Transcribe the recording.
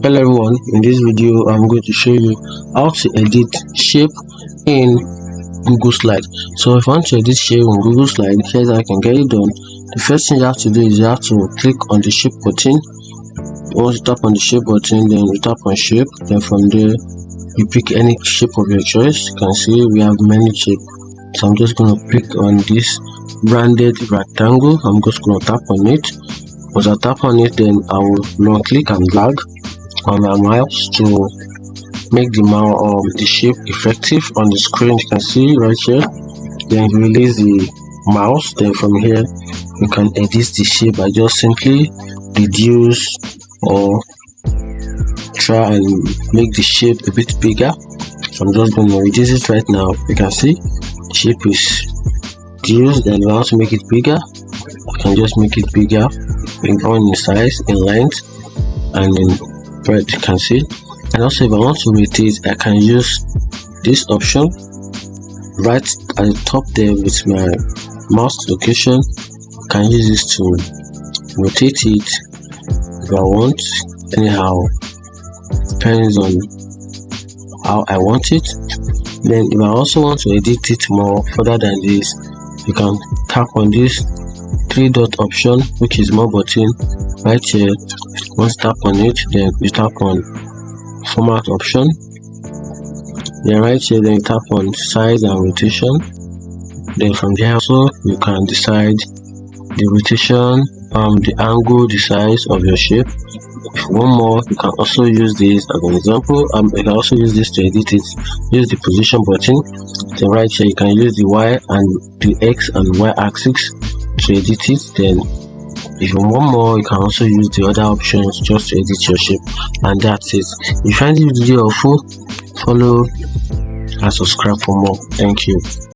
Hello everyone, in this video I'm going to show you how to edit shape in Google Slide. So if you want to edit shape in Google Slide, here's how you can get it done. The first thing you have to do is you have to click on the shape button. Once you tap on the shape button, then you tap on shape, then from there you pick any shape of your choice. You can see we have many shapes, so I'm just going to pick on this branded rectangle. I'm just going to tap on it. Once I tap on it, then I will long click and drag on my mouse to make the shape effective on the screen. You can see right here. Then you release the mouse, then from here you can edit the shape by just simply reduce or try and make the shape a bit bigger. So I'm just going to reduce it right now. You can see the shape is reduced. Then if I want to make it bigger, I can just make it bigger in size, in length, and in breadth. You can see. And also if I want to rotate, I can use this option right at the top there with my mouse location. I can use this to rotate it if I want, anyhow, depends on how I want it. Then if I also want to edit it more further than this, you can tap on this three dot option, which is more button right here. Once you tap on it, then you tap on format option, then right here, then you tap on size and rotation. Then from there also you can decide the rotation, the angle, the size of your shape. If you want more, you can also use this as an example. You can also use this to edit it. Use the position button. Then right here you can use the Y and the X and Y axis to edit it. Then if you want more, you can also use the other options just to edit your shape. And that's it. If you find this video helpful, follow and subscribe for more. Thank you.